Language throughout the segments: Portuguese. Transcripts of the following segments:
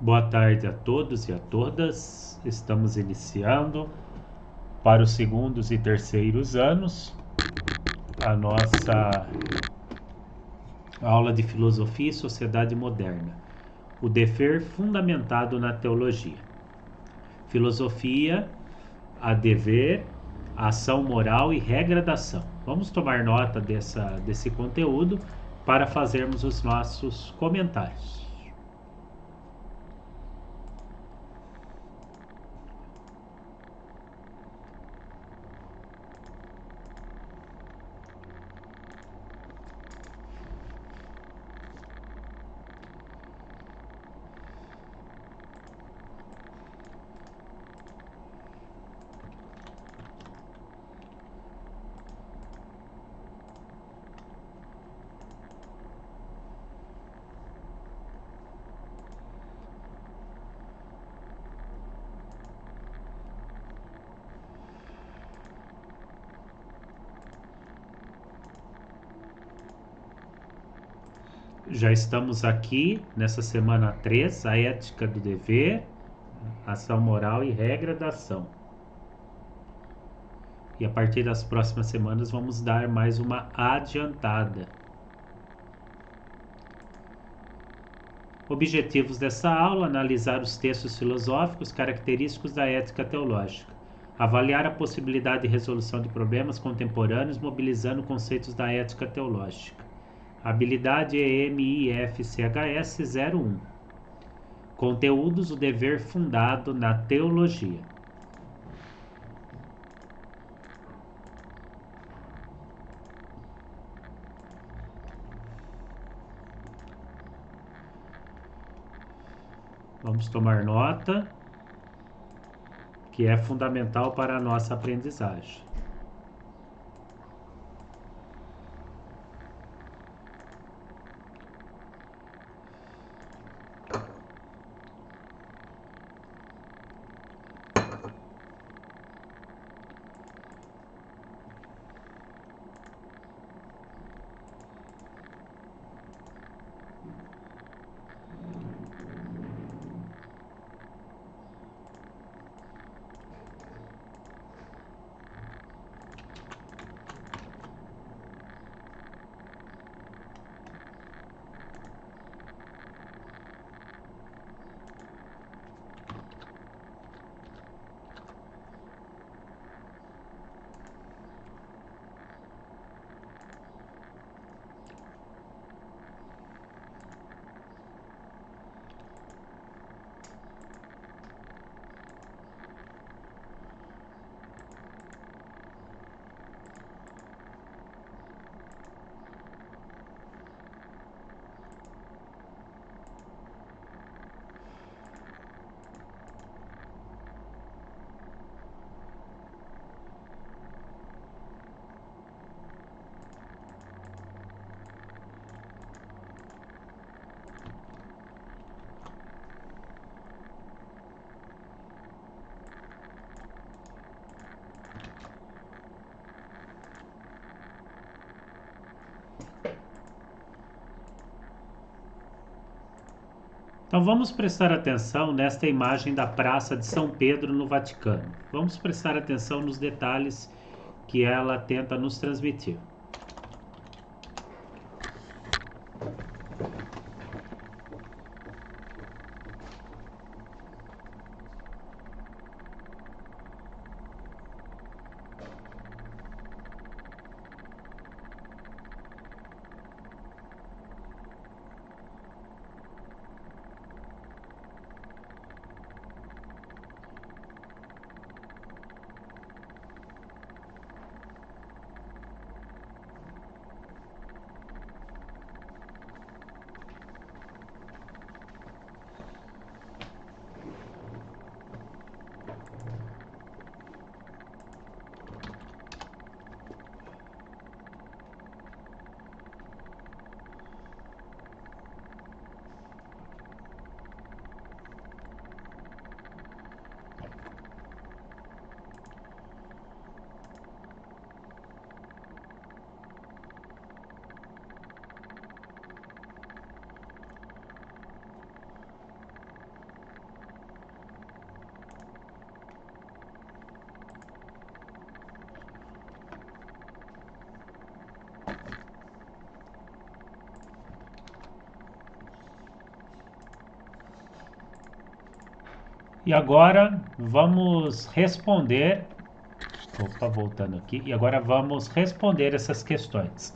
Boa tarde a todos e a todas. Estamos iniciando para os segundos e terceiros anos a nossa aula de Filosofia e Sociedade Moderna, o dever fundamentado na teologia. Filosofia, a dever, a ação moral e regra da ação. Vamos tomar nota desse conteúdo para fazermos os nossos comentários. Já estamos aqui nessa semana 3, a ética do dever, ação moral e regra da ação. E a partir das próximas semanas vamos dar mais uma adiantada. Objetivos dessa aula: analisar os textos filosóficos característicos da ética teológica, avaliar a possibilidade de resolução de problemas contemporâneos mobilizando conceitos da ética teológica. Habilidade EMIFCHS 01. Conteúdos: o dever fundado na teologia. Vamos tomar nota, que é fundamental para a nossa aprendizagem. Então vamos prestar atenção nesta imagem da Praça de São Pedro no Vaticano. Vamos prestar atenção nos detalhes que ela tenta nos transmitir. E agora vamos responder. Opa, voltando aqui. E agora vamos responder essas questões.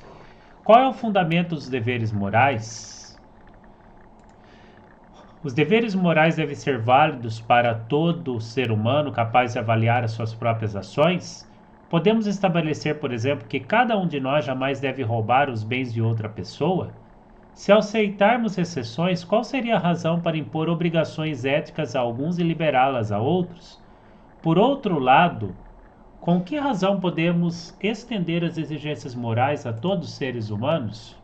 Qual é o fundamento dos deveres morais? Os deveres morais devem ser válidos para todo ser humano capaz de avaliar as suas próprias ações? Podemos estabelecer, por exemplo, que cada um de nós jamais deve roubar os bens de outra pessoa? Se aceitarmos exceções, qual seria a razão para impor obrigações éticas a alguns e liberá-las a outros? Por outro lado, com que razão podemos estender as exigências morais a todos os seres humanos?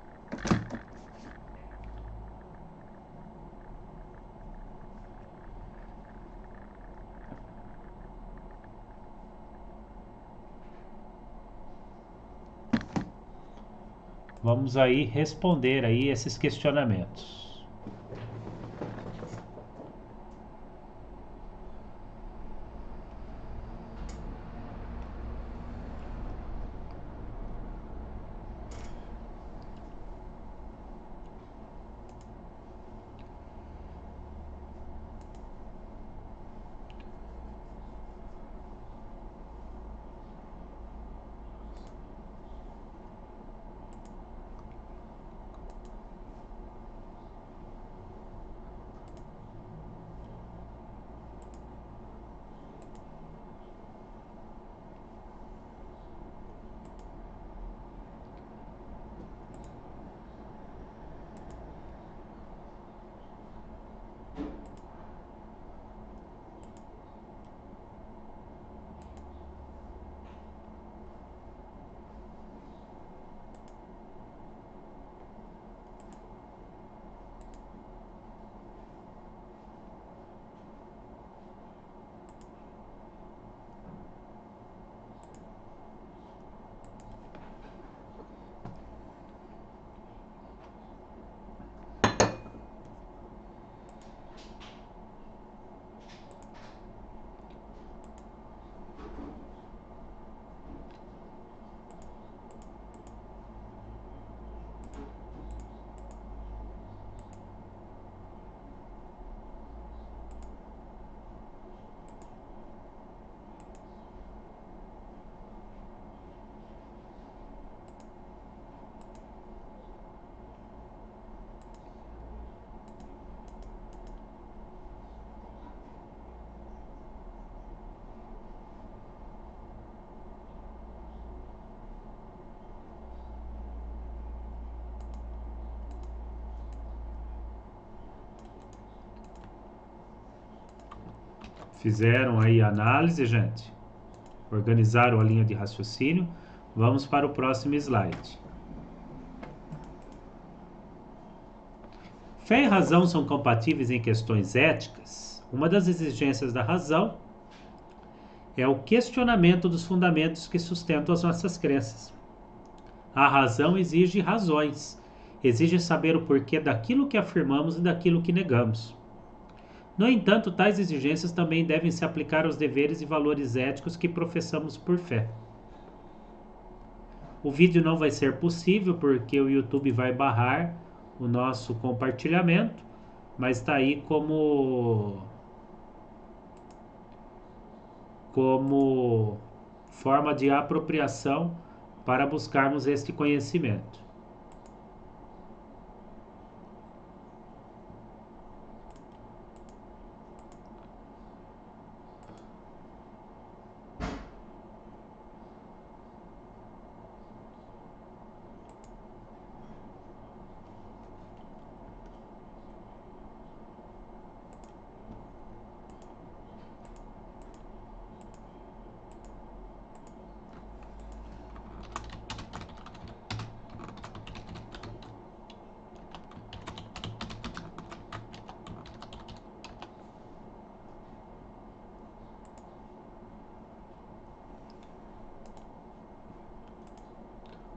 Vamos aí responder aí esses questionamentos. Fizeram aí a análise, gente? Organizaram a linha de raciocínio? Vamos para o próximo slide. Fé e razão são compatíveis em questões éticas? Uma das exigências da razão é o questionamento dos fundamentos que sustentam as nossas crenças. A razão exige razões, exige saber o porquê daquilo que afirmamos e daquilo que negamos. No entanto, tais exigências também devem se aplicar aos deveres e valores éticos que professamos por fé. O vídeo não vai ser possível porque o YouTube vai barrar o nosso compartilhamento, mas está aí como forma de apropriação para buscarmos este conhecimento.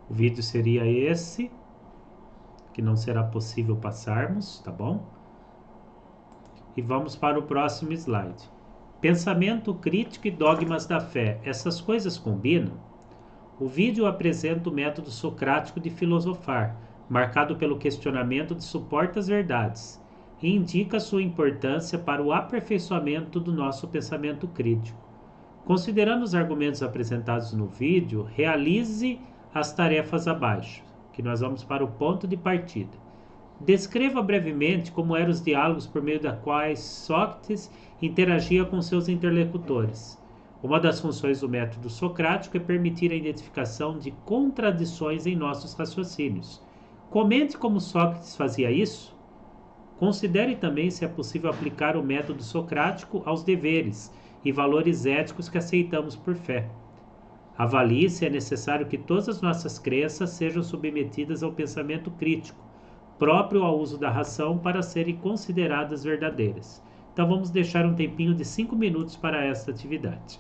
O vídeo seria esse, que não será possível passarmos, tá bom? E vamos para o próximo slide. Pensamento crítico e dogmas da fé. Essas coisas combinam? O vídeo apresenta o método socrático de filosofar, marcado pelo questionamento de supostas verdades. e indica sua importância para o aperfeiçoamento do nosso pensamento crítico. Considerando os argumentos apresentados no vídeo, realize as tarefas abaixo, que nós vamos para o ponto de partida. Descreva brevemente como eram os diálogos por meio da quais Sócrates interagia com seus interlocutores. Uma das funções do método socrático é permitir a identificação de contradições em nossos raciocínios. Comente como Sócrates fazia isso. Considere também se é possível aplicar o método socrático aos deveres e valores éticos que aceitamos por fé. Avalie se é necessário que todas as nossas crenças sejam submetidas ao pensamento crítico, próprio ao uso da razão para serem consideradas verdadeiras. Então vamos deixar um tempinho de 5 minutos para esta atividade.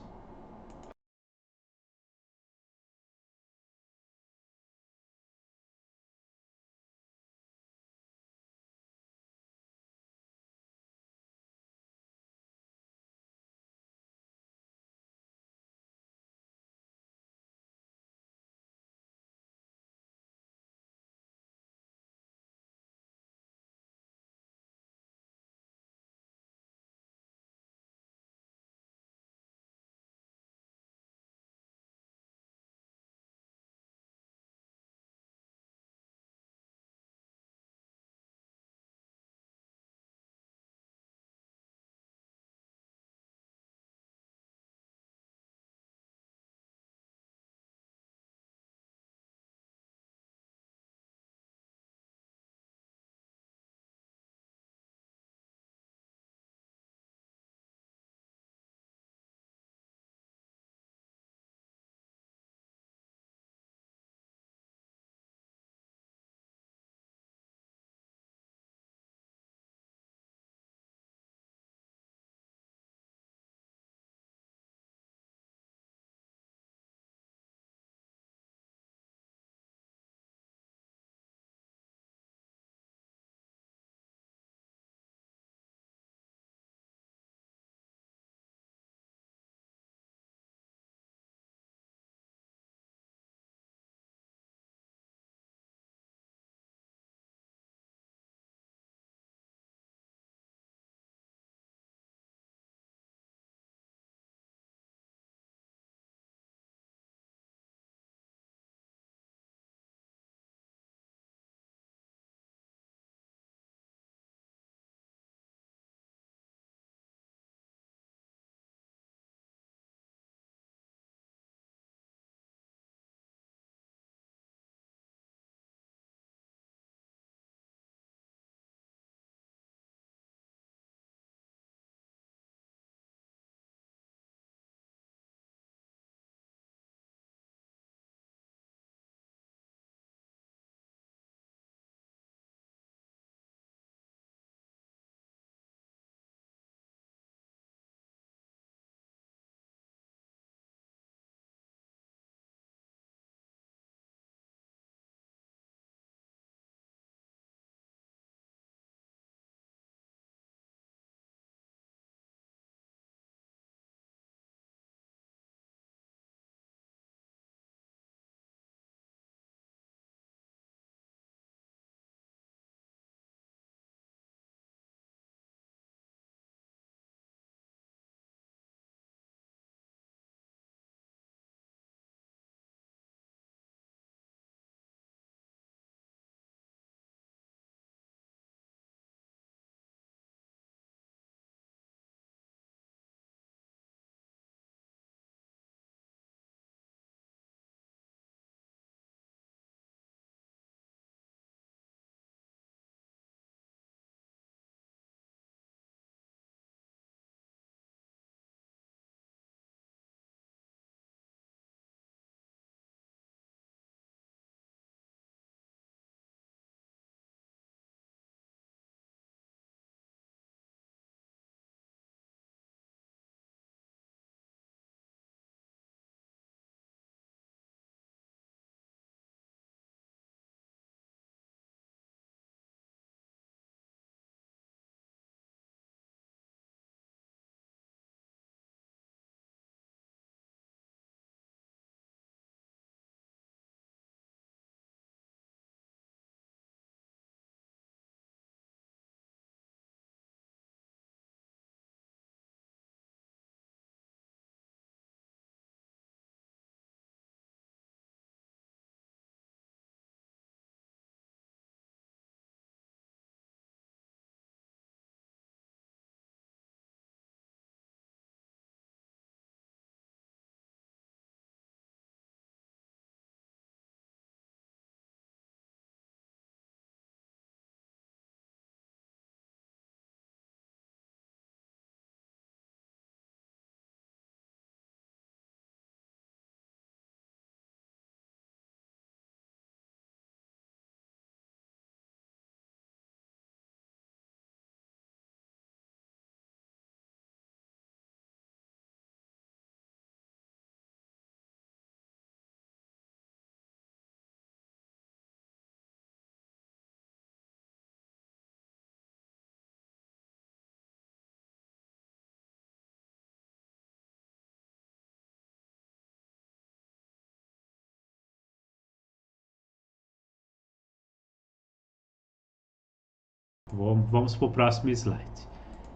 Vamos para o próximo slide.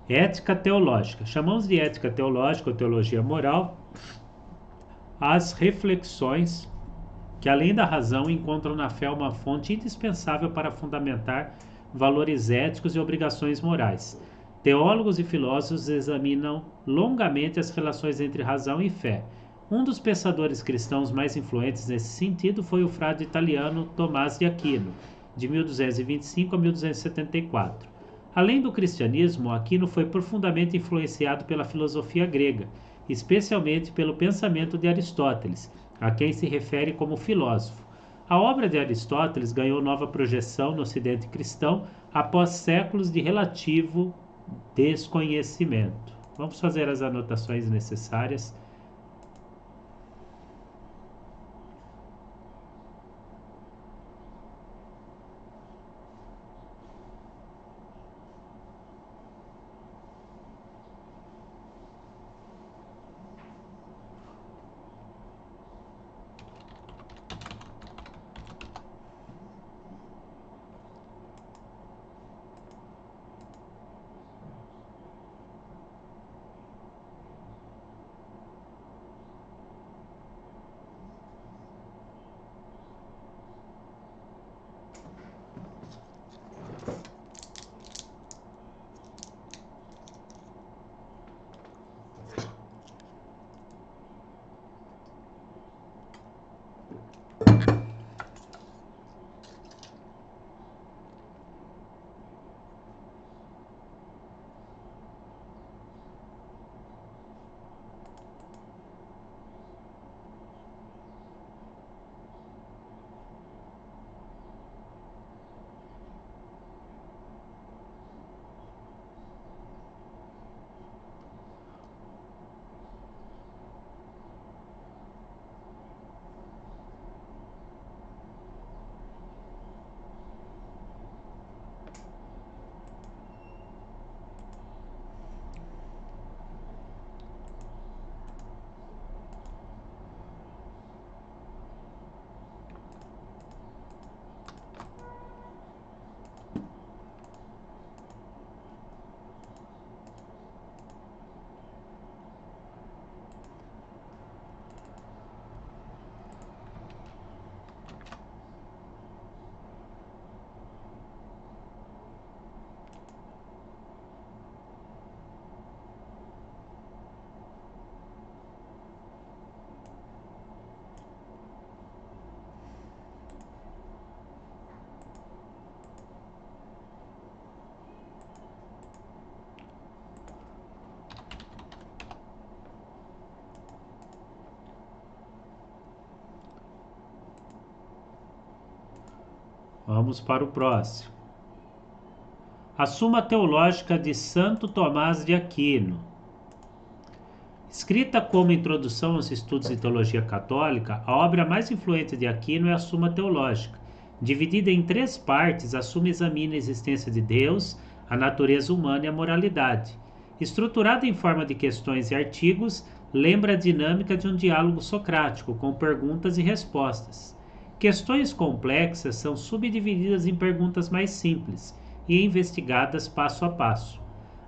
Ética teológica. Chamamos de ética teológica ou teologia moral as reflexões que, além da razão, encontram na fé uma fonte indispensável para fundamentar valores éticos e obrigações morais. Teólogos e filósofos examinam longamente as relações entre razão e fé. Um dos pensadores cristãos mais influentes nesse sentido foi o frade italiano Tomás de Aquino, de 1225 a 1274. Além do cristianismo, Aquino foi profundamente influenciado pela filosofia grega, especialmente pelo pensamento de Aristóteles, a quem se refere como filósofo. A obra de Aristóteles ganhou nova projeção no Ocidente cristão após séculos de relativo desconhecimento. Vamos fazer as anotações necessárias. Vamos para o próximo. A Suma Teológica de Santo Tomás de Aquino. Escrita como introdução aos estudos de teologia católica, a obra mais influente de Aquino é a Suma Teológica. Dividida em 3 partes, a Suma examina a existência de Deus, a natureza humana e a moralidade. Estruturada em forma de questões e artigos, lembra a dinâmica de um diálogo socrático, com perguntas e respostas. Questões complexas são subdivididas em perguntas mais simples e investigadas passo a passo.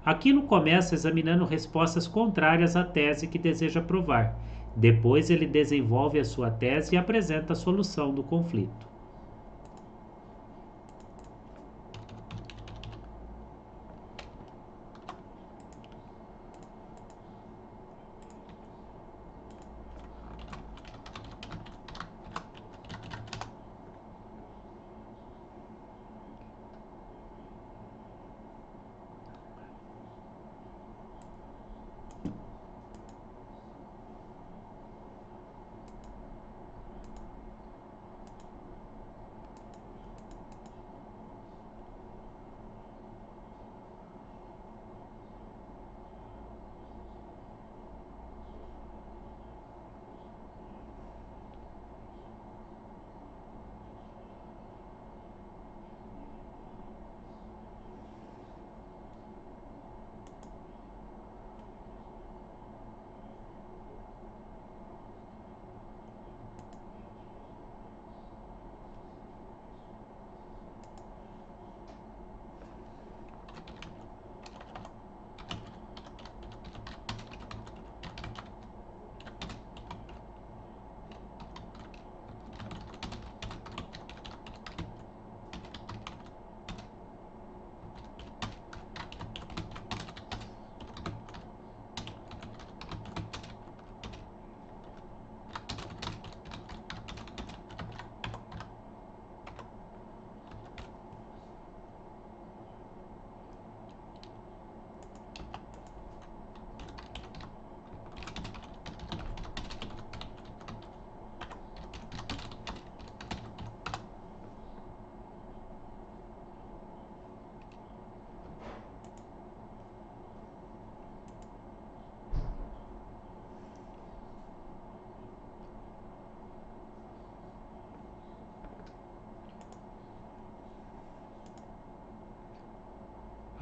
Aquino começa examinando respostas contrárias à tese que deseja provar. Depois ele desenvolve a sua tese e apresenta a solução do conflito.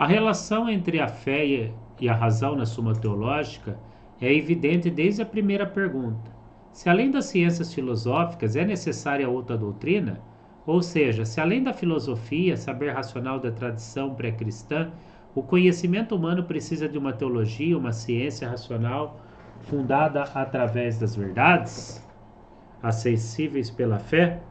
A relação entre a fé e a razão na Suma Teológica é evidente desde a primeira pergunta. Se além das ciências filosóficas é necessária outra doutrina, ou seja, se além da filosofia, saber racional da tradição pré-cristã, o conhecimento humano precisa de uma teologia, uma ciência racional fundada através das verdades, acessíveis pela fé.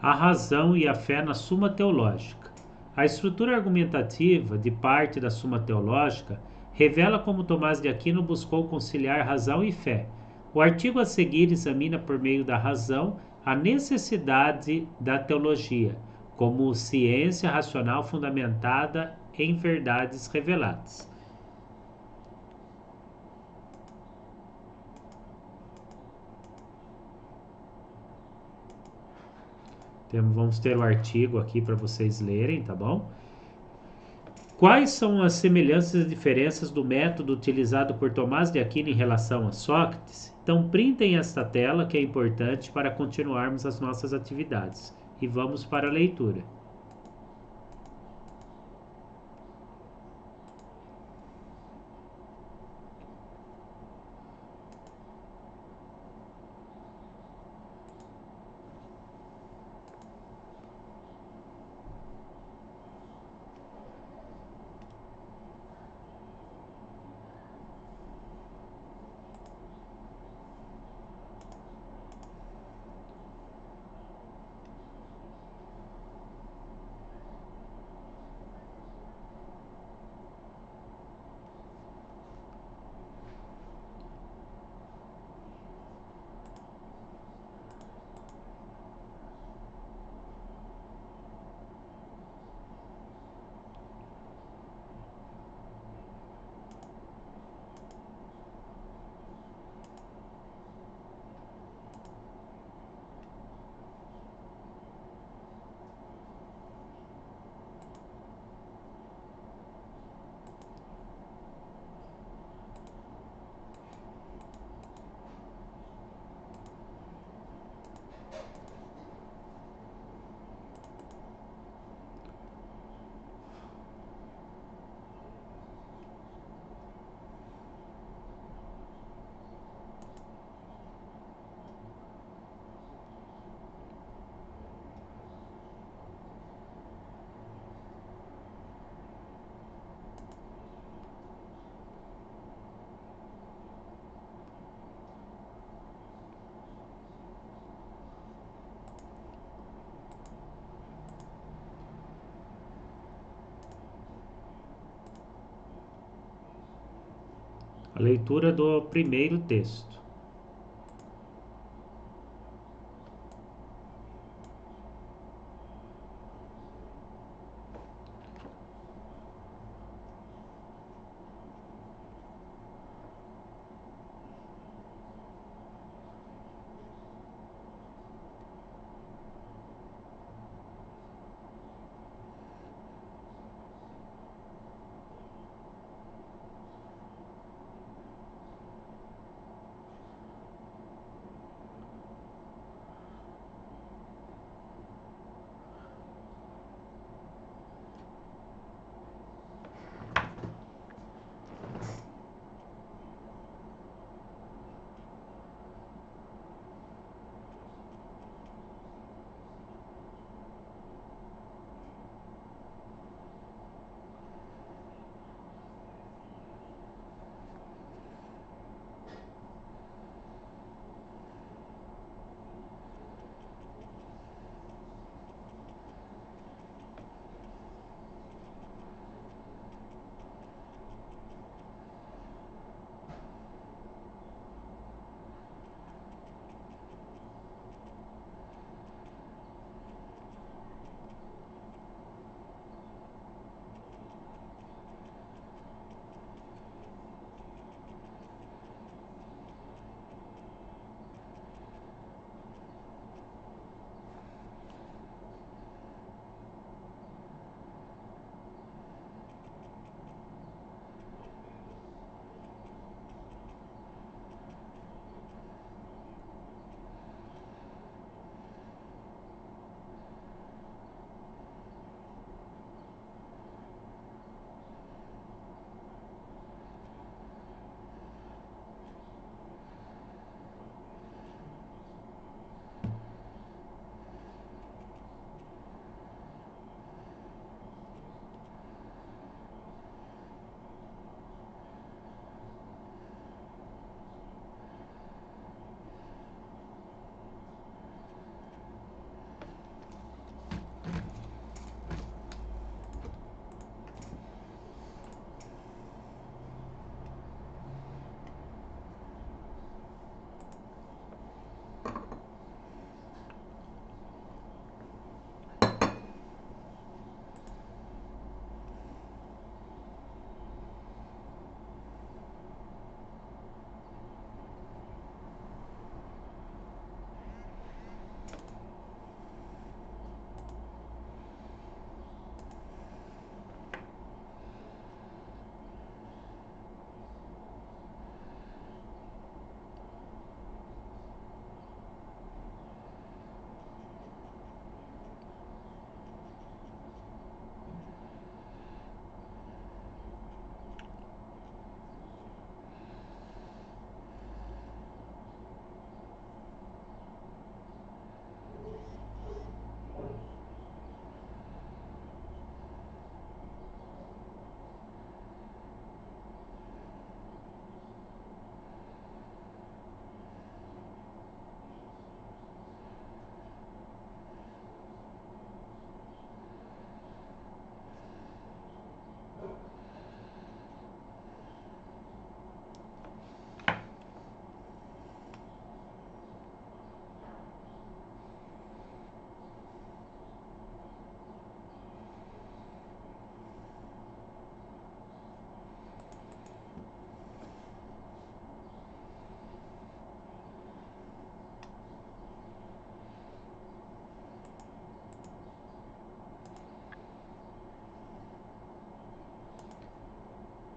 A razão e a fé na Suma Teológica. A estrutura argumentativa de parte da Suma Teológica revela como Tomás de Aquino buscou conciliar razão e fé. O artigo a seguir examina por meio da razão a necessidade da teologia, como ciência racional fundamentada em verdades reveladas. Vamos ter o artigo aqui para vocês lerem, tá bom? Quais são as semelhanças e diferenças do método utilizado por Tomás de Aquino em relação a Sócrates? Então, printem esta tela que é importante para continuarmos as nossas atividades. E vamos para a leitura. A leitura do primeiro texto.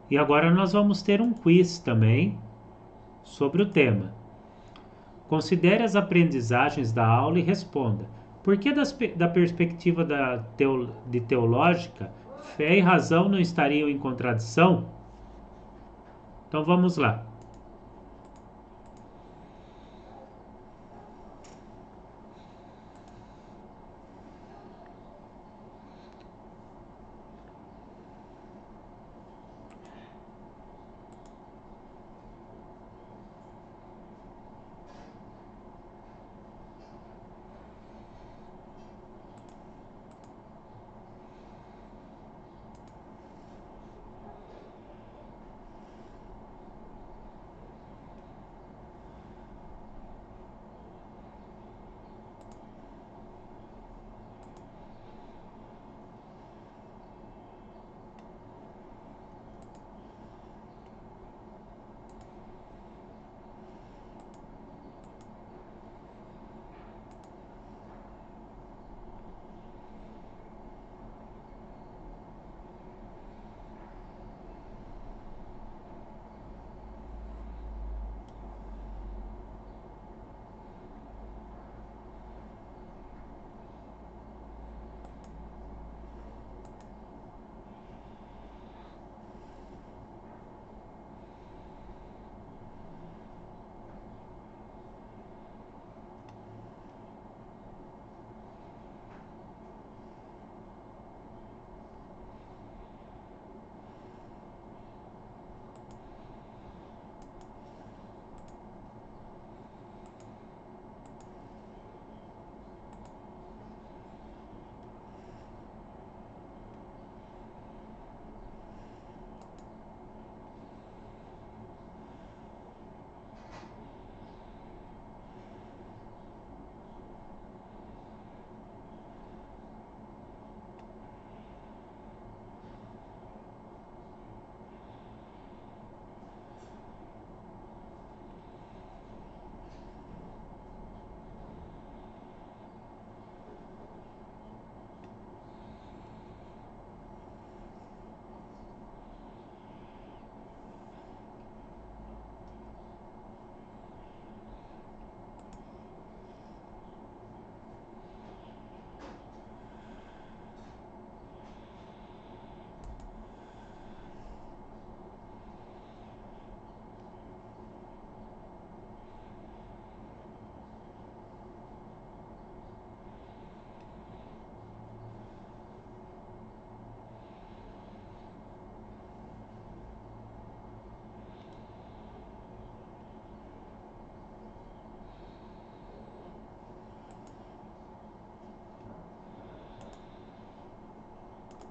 E agora nós vamos ter um quiz também sobre o tema. Considere as aprendizagens da aula e responda. Por que da perspectiva de teológica, fé e razão não estariam em contradição? Então vamos lá.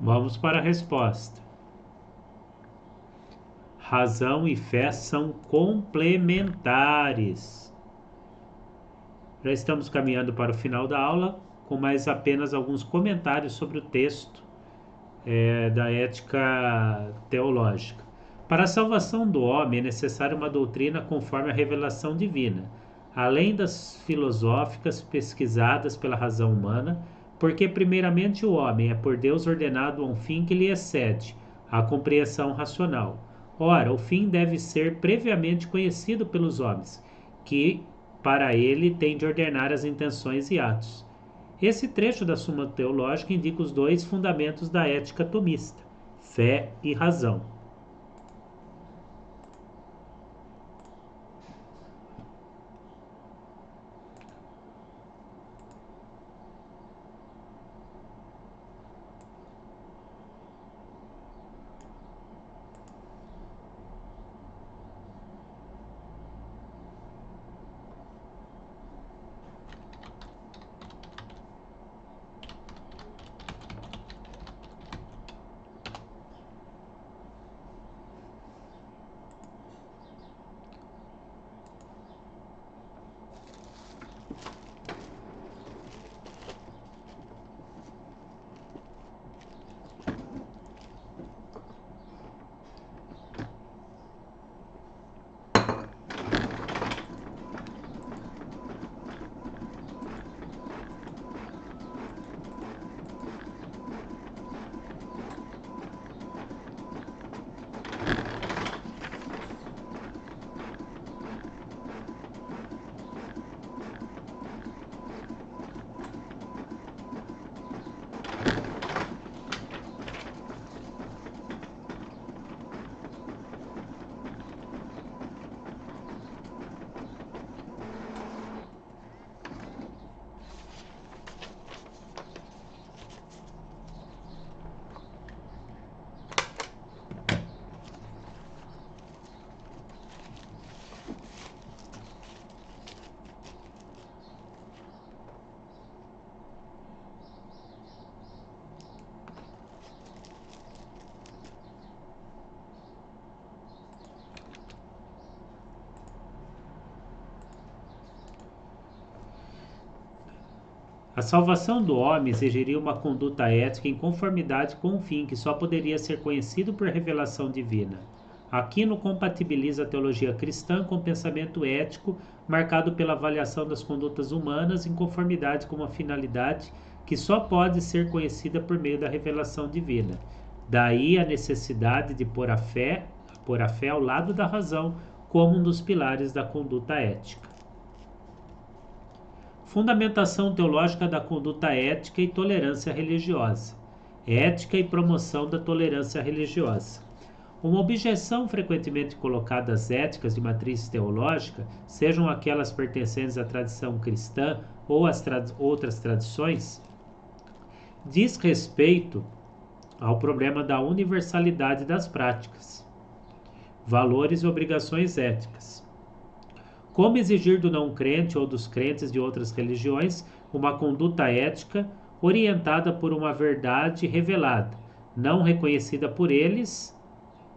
Vamos para a resposta. Razão e fé são complementares. Já estamos caminhando para o final da aula, com mais apenas alguns comentários sobre o texto da ética teológica. Para a salvação do homem é necessária uma doutrina conforme a revelação divina, além das filosóficas pesquisadas pela razão humana, porque primeiramente o homem é por Deus ordenado a um fim que lhe excede a compreensão racional. Ora, o fim deve ser previamente conhecido pelos homens, que para ele tem de ordenar as intenções e atos. Esse trecho da Suma Teológica indica os dois fundamentos da ética tomista, fé e razão. A salvação do homem exigiria uma conduta ética em conformidade com um fim que só poderia ser conhecido por revelação divina. Aquino compatibiliza a teologia cristã com o pensamento ético marcado pela avaliação das condutas humanas em conformidade com uma finalidade que só pode ser conhecida por meio da revelação divina. Daí a necessidade de pôr a fé ao lado da razão como um dos pilares da conduta ética. Fundamentação teológica da conduta ética e tolerância religiosa. Ética e promoção da tolerância religiosa. Uma objeção frequentemente colocada às éticas de matriz teológica, sejam aquelas pertencentes à tradição cristã ou às outras tradições, diz respeito ao problema da universalidade das práticas, valores e obrigações éticas. Como exigir do não crente ou dos crentes de outras religiões uma conduta ética orientada por uma verdade revelada, não reconhecida por eles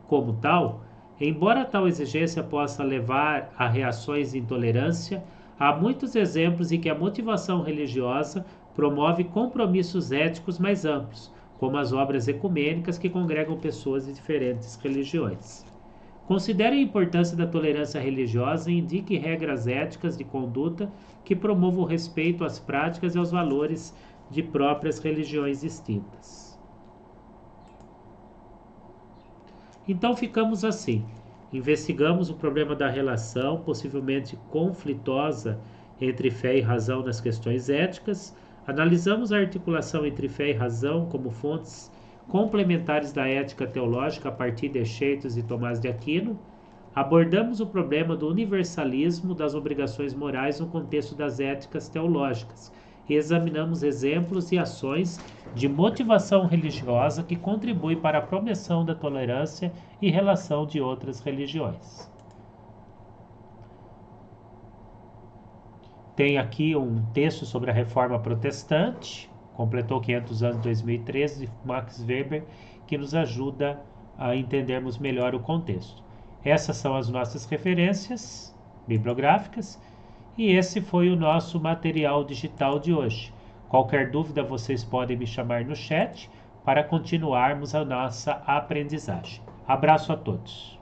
como tal? Embora tal exigência possa levar a reações de intolerância, há muitos exemplos em que a motivação religiosa promove compromissos éticos mais amplos, como as obras ecumênicas que congregam pessoas de diferentes religiões. Considere a importância da tolerância religiosa e indique regras éticas de conduta que promovam o respeito às práticas e aos valores de próprias religiões distintas. Então ficamos assim. Investigamos o problema da relação, possivelmente conflitosa, entre fé e razão nas questões éticas, analisamos a articulação entre fé e razão como fontes complementares da ética teológica a partir de Escheitos e Tomás de Aquino, abordamos o problema do universalismo das obrigações morais no contexto das éticas teológicas e examinamos exemplos e ações de motivação religiosa que contribuem para a promoção da tolerância e relação de outras religiões. Tem aqui um texto sobre a Reforma Protestante, completou 500 anos em 2013, de Max Weber, que nos ajuda a entendermos melhor o contexto. Essas são as nossas referências bibliográficas e esse foi o nosso material digital de hoje. Qualquer dúvida vocês podem me chamar no chat para continuarmos a nossa aprendizagem. Abraço a todos.